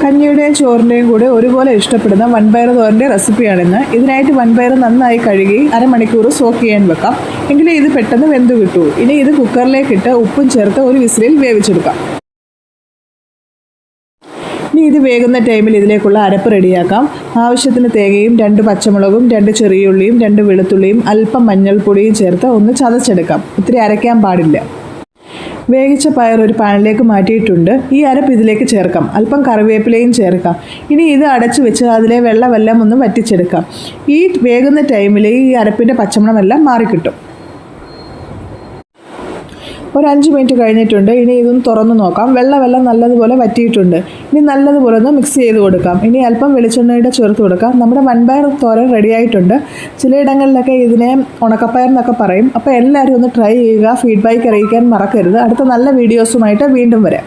കഞ്ഞിയുടെയും ചോറിൻ്റെയും കൂടെ ഒരുപോലെ ഇഷ്ടപ്പെടുന്ന വൻപയർ തോരൻ്റെ റെസിപ്പിയാണിന്ന്. ഇതിനായിട്ട് വൻപയർ നന്നായി കഴുകി അരമണിക്കൂർ സോക്ക് ചെയ്യാൻ വെക്കാം. എങ്കിലേ ഇത് പെട്ടെന്ന് വെന്ത് കിട്ടൂ. ഇനി ഇത് കുക്കറിലേക്കിട്ട് ഉപ്പും ചേർത്ത് ഒരു വിസിലിൽ വേവിച്ചെടുക്കാം. ഇനി ഇത് വേകുന്ന ടൈമിൽ ഇതിലേക്കുള്ള അരപ്പ് റെഡിയാക്കാം. ആവശ്യത്തിന് തേങ്ങയും 2 പച്ചമുളകും 2 ചെറിയ ഉള്ളിയും 2 വെളുത്തുള്ളിയും അല്പം മഞ്ഞൾപ്പൊടിയും ചേർത്ത് ഒന്ന് ചതച്ചെടുക്കാം. ഒത്തിരി അരയ്ക്കാൻ പാടില്ല. വേവിച്ച പയർ ഒരു പാനിലേക്ക് മാറ്റിയിട്ടുണ്ട്. ഈ അരപ്പ് ഇതിലേക്ക് ചേർക്കാം. അല്പം കറിവേപ്പിലയും ചേർക്കാം. ഇനി ഇത് അടച്ചു വെച്ച് അതിലെ വെള്ളമെല്ലാം ഒന്ന് വറ്റിച്ചെടുക്കാം. ഈ വേകുന്ന ടൈമിൽ ഈ അരപ്പിൻ്റെ പച്ചമണമെല്ലാം മാറിക്കിട്ടും. ഒരു 5 മിനിറ്റ് കഴിഞ്ഞിട്ടുണ്ട്. ഇനി ഇതൊന്ന് തുറന്ന് നോക്കാം. വെള്ളം നല്ലതുപോലെ വറ്റിയിട്ടുണ്ട്. ഇനി നല്ലതുപോലെ ഒന്ന് മിക്സ് ചെയ്ത് കൊടുക്കാം. ഇനി അല്പം വെളിച്ചെണ്ണയുടെ ചേർത്ത് കൊടുക്കാം. നമ്മുടെ വൻപയർ തോരൻ റെഡിയായിട്ടുണ്ട്. ചിലയിടങ്ങളിലൊക്കെ ഇതിനെ ഉണക്കപ്പയർ എന്നൊക്കെ പറയും. അപ്പോൾ എല്ലാവരും ഒന്ന് ട്രൈ ചെയ്യുക. ഫീഡ്ബാക്ക് അറിയിക്കാൻ മറക്കരുത്. അടുത്ത നല്ല വീഡിയോസുമായിട്ട് വീണ്ടും വരാം.